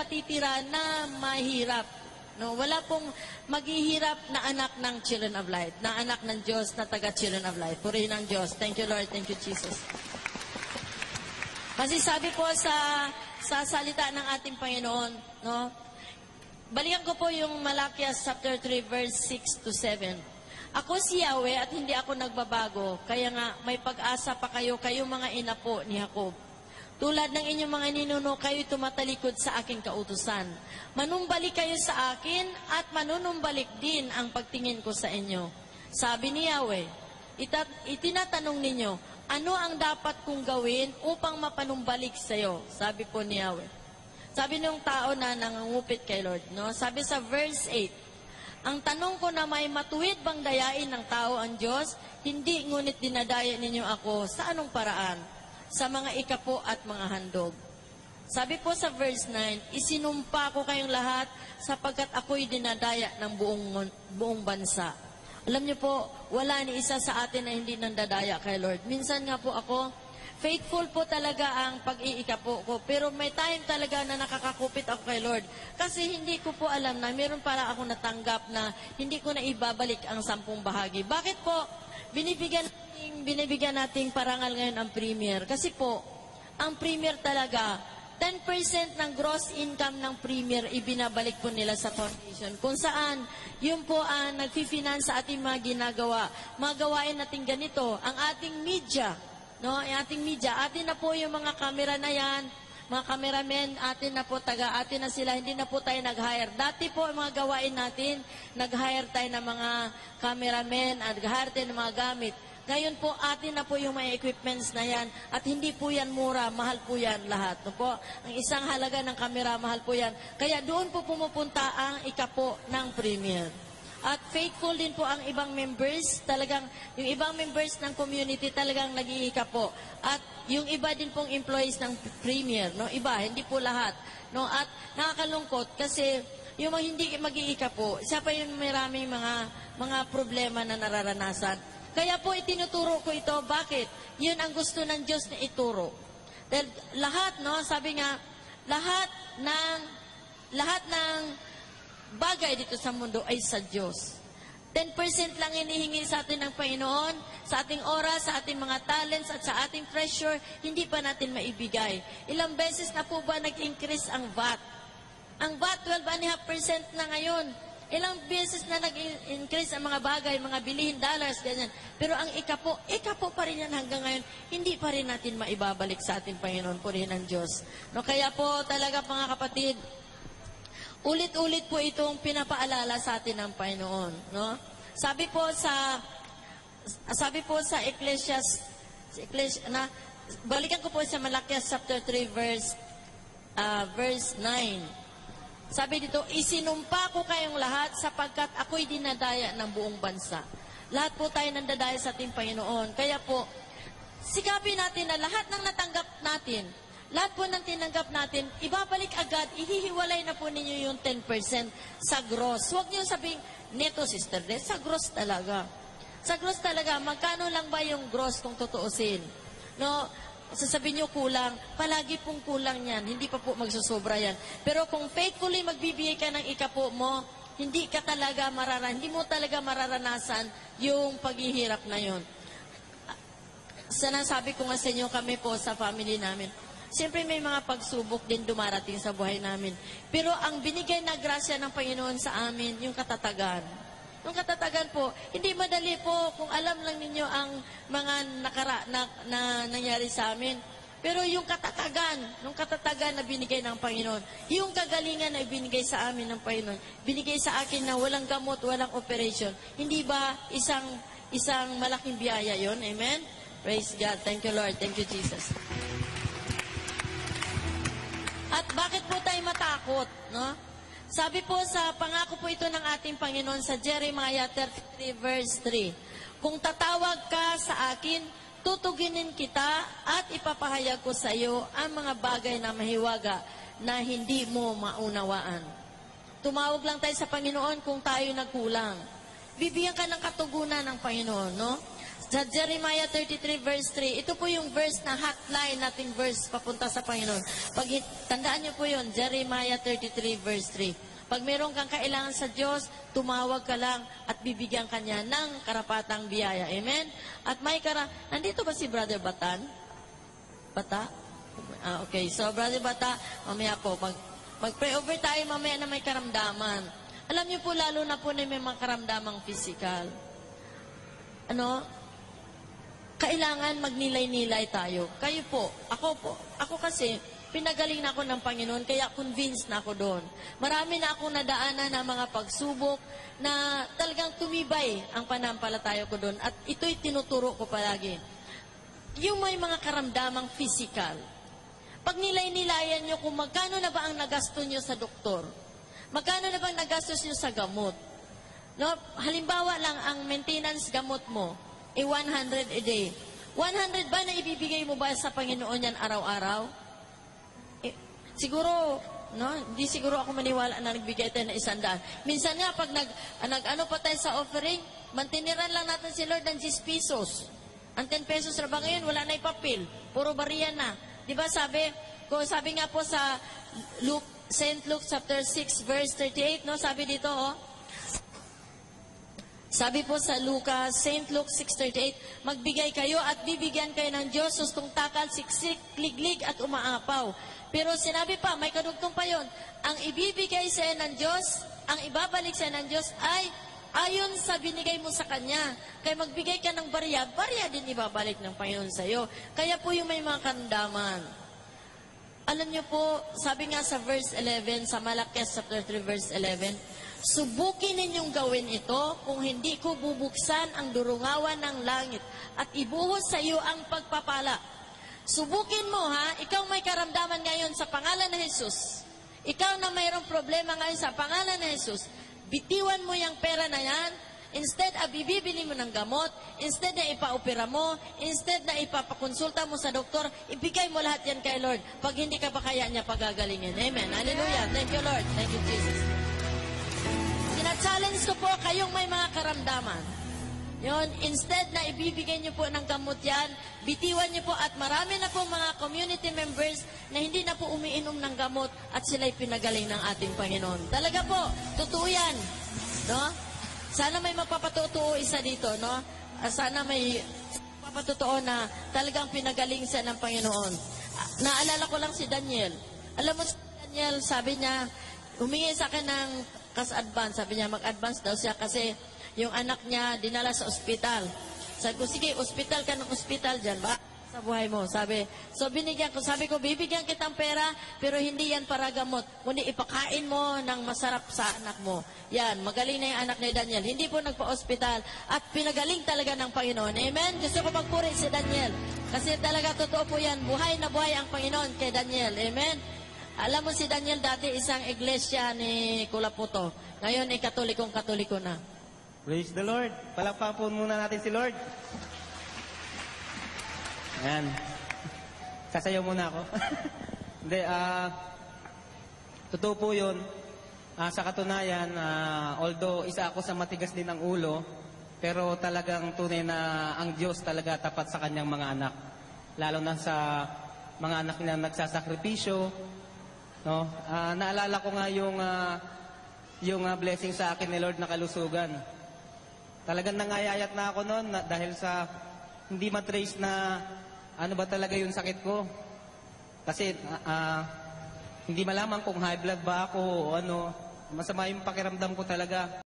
matitira na mahirap. No, wala pong maghihirap na anak ng Children of Light, na anak ng Diyos, na taga Children of Light. Purihin ang Diyos. Thank you, Lord. Thank you, Jesus. Kasi sabi po sa salita ng ating Panginoon, no? Balikan ko po yung Malakias chapter 3 verse 6 to 7. Ako si Yahweh at hindi ako nagbabago, kaya nga may pag-asa pa kayo, kayong mga ina po ni Jacob. Tulad ng inyong mga ninuno, kayo tumatalikod sa aking kautusan. Manumbalik kayo sa akin at manunumbalik din ang pagtingin ko sa inyo. Sabi ni Yahweh, itinatanong ninyo, ano ang dapat kong gawin upang mapanumbalik sa iyo? Sabi po ni Yahweh. Sabi ng tao na nangungupit kay Lord, no? Sabi sa verse 8, ang tanong ko na may matuwid bang dayain ng tao ang Diyos? Hindi, ngunit dinadaya ninyo ako. Sa anong paraan? Sa mga ikapo at mga handog. Sabi po sa verse 9, isinumpa ko kayong lahat sapagkat ako'y dinadaya ng buong bansa. Alam niyo po, wala ni isa sa atin na hindi nandadaya kay Lord. Minsan nga po ako, faithful po talaga ang pag-iikapo ko. Pero may time talaga na nakakakupit ako kay Lord. Kasi hindi ko po alam na meron para ako natanggap na hindi ko na ibabalik ang 10 bahagi. Bakit po? Binibigyan nating parangal ngayon ang premier. Kasi po, ang premier talaga, 10% ng gross income ng premier ibinabalik po nila sa foundation. Kung saan, yun po ang nag-finance sa ating mga ginagawa. Magawain natin ganito, ang ating media, no? Ang ating media, atin na po yung mga camera na yan, mga cameramen, atin na po, taga-atin na sila, hindi na po tayo nag-hire. Dati po, mga gawain natin, nag-hire tayo ng mga cameramen, at nag-hire tayo ng mga gamit. Ngayon po, atin na po yung mga equipments na yan, at hindi po yan mura, mahal po yan lahat. No po? Ang isang halaga ng kamera, mahal po yan. Kaya doon po pumupunta ang ikapo ng premier. At faithful din po ang ibang members, talagang yung ibang members ng community talagang nag-iika po. At yung iba din pong employees ng premier, no? Iba, hindi po lahat. No? At nakakalungkot kasi yung mga hindi mag-iika po, siya pa yung maraming mga problema na nararanasan. Kaya po itinuturo ko ito, bakit? Yun ang gusto ng Diyos na ituro. Dahil lahat, no, sabi nga, lahat ng bagay dito sa mundo ay sa Diyos. 10% lang hinihingi sa atin ng Panginoon, sa ating oras, sa ating mga talents, at sa ating treasure, hindi pa natin maibigay. Ilang beses na po ba nag-increase ang VAT? Ang VAT, 12.5% na ngayon. Ilang beses na nag-increase ang mga bagay, mga bilihin, dollars, ganyan. Pero ang ikapo pa rin yan hanggang ngayon, hindi pa rin natin maibabalik sa ating Panginoon, purihin ng Diyos. No, kaya po talaga mga kapatid, ulit-ulit po itong pinapaalala sa atin ng Panginoon, no? Sabi po sa balikan ko po sa Malakias chapter 3 verse 9. Sabi dito, isinumpa ko kayong lahat sapagkat ako'y dinadaya ng buong bansa. Lahat po tayo nandadaya sa ating Panginoon. Kaya po, sikapin natin na lahat ng natanggap natin, lahat po ng tinanggap natin, ibabalik agad, ihihiwalay na po ninyo yung 10% sa gross. Huwag niyo sabing, neto sister, sa gross talaga. Sa gross talaga, magkano lang ba yung gross kung tutuusin? No, sasabihin nyo kulang, palagi pong kulang yan, hindi pa po magsusobra yan. Pero kung faithfully magbibigay ka ng ikapo mo, hindi mo talaga mararanasan yung paghihirap na yun. Sinasabi ko nga sa inyo, kami po sa family namin, siyempre may mga pagsubok din dumarating sa buhay namin. Pero ang binigay na grasya ng Panginoon sa amin, yung katatagan. Yung katatagan po, hindi madali po kung alam lang ninyo ang mga na nangyari sa amin. Pero yung katatagan na binigay ng Panginoon, yung kagalingan na binigay sa amin ng Panginoon, binigay sa akin na walang gamot, walang operation, hindi ba isang malaking biyaya yon? Amen? Praise God. Thank you, Lord. Thank you, Jesus. At bakit po tayo matakot, no? Sabi po sa pangako po ito ng ating Panginoon sa Jeremiah 33 verse 3. Kung tatawag ka sa akin, tutuginin kita at ipapahayag ko sa iyo ang mga bagay na mahiwaga na hindi mo maunawaan. Tumawag lang tayo sa Panginoon kung tayo nagkulang. Bibigyan ka ng katugunan ng Panginoon, no? Sa Jeremiah 33 verse 3, ito po yung verse na hotline nating verse papunta sa Panginoon. Tandaan niyo po yun, Jeremiah 33 verse 3. Pag meron kang kailangan sa Diyos, tumawag ka lang at bibigyan ka niya ng karapatang biyaya. Amen? At nandito ba si Brother Batan? Bata? Okay, so Brother Bata, mamaya po, mag-pray over tayo mamaya na may karamdaman. Alam niyo po, lalo na po na may mga karamdamang physical. Kailangan magnilay-nilay tayo. Kayo po, ako kasi, pinagaling na ako ng Panginoon, kaya convinced na ako doon. Marami na akong nadaanan ng mga pagsubok na talagang tumibay ang panampalataya ko doon. At ito'y tinuturo ko palagi. Yung may mga karamdamang physical, pag nilay-nilayan nyo kung magkano na ba ang nagasto nyo sa doktor, magkano na ba ang nagastos nyo sa gamot. Halimbawa lang, ang maintenance gamot mo, 100 a day. 100 ba na ibibigay mo ba sa Panginoon yan araw-araw? Siguro, hindi siguro ako maniwala na nagbigay tayo ng 100. Minsan nga, pag nag-ano pa tayo sa offering, mantiniran lang natin si Lord ng 10 pesos. Ang 10 pesos na ba ngayon, wala na ipapil. Puro bariya na. Diba sabi nga po sa St. Luke chapter 6 verse 38, sabi dito, sabi po sa St. Luke 6:38, magbigay kayo at bibigyan kayo ng Diyos, sustong takal, siksik, liglig at umaapaw. Pero sinabi pa, may kadugtong pa yon, ang ibibigay sa iyo ng Diyos, ang ibabalik sa iyo ng Diyos ay ayon sa binigay mo sa Kanya. Kaya magbigay ka ng barya din ibabalik ng Panginoon sa iyo. Kaya po yung may mga kandaman. Alam niyo po, sabi nga sa verse 11, sa Malakias chapter 3 verse 11, subukin ninyong gawin ito kung hindi ko bubuksan ang durungawan ng langit at ibuhos sa iyo ang pagpapala. Subukin mo ikaw may karamdaman ngayon sa pangalan ng Jesus. Ikaw na mayroong problema ngayon sa pangalan ng Jesus. Bitiwan mo yung pera na yan. Instead, bibili mo ng gamot. Instead na ipa-opera mo. Instead na ipapakonsulta mo sa doktor. Ibigay mo lahat yan kay Lord. Pag hindi ka pa kaya niya pagagalingin. Amen. Hallelujah. Thank you, Lord. Thank you, Jesus. Sina-challenge ko po kayong may mga karamdaman. Yon, instead na ibibigay niyo po ng gamot yan, bitiwan niyo po at marami na po mga community members na hindi na po umiinom ng gamot at sila'y pinagaling ng ating Panginoon. Talaga po, totoo yan. Sana may magpapatotoo isa dito, Sana may magpapatotoo na talagang pinagaling siya ng Panginoon. Naalala ko lang si Daniel. Alam mo si Daniel, sabi niya, humingi sa akin ng cash advance. Sabi niya, mag-advance daw siya kasi yung anak niya dinala sa ospital. Sabi ko, sige, ospital ka ng ospital dyan, ba? Sa buhay mo. Sabi ko, bibigyan kitang pera, pero hindi yan para gamot. Kundi ipakain mo ng masarap sa anak mo. Yan, magaling na yung anak ni Daniel. Hindi po nagpa-ospital at pinagaling talaga ng Panginoon. Amen? Gusto ko magpuri si Daniel. Kasi talaga totoo po yan. Buhay na buhay ang Panginoon kay Daniel. Amen? Alam mo si Daniel dati isang iglesia ni Kulaputo. Ngayon katoliko na. Praise the Lord. Palakpakan po muna natin si Lord. Ayan. Sasayaw muna ako. Hindi, totoo po yun. Sa katunayan, although isa ako sa matigas din ang ulo, pero talagang tunay na ang Diyos talaga tapat sa kanyang mga anak. Lalo na sa mga anak na nagsasakripisyo. Naalala ko nga yung blessing sa akin ni Lord na kalusugan. Talagang nangayayat na ako noon dahil sa hindi matrace na ano ba talaga yung sakit ko. Kasi hindi malaman kung high blood ba ako o ano. Masama yung pakiramdam ko talaga.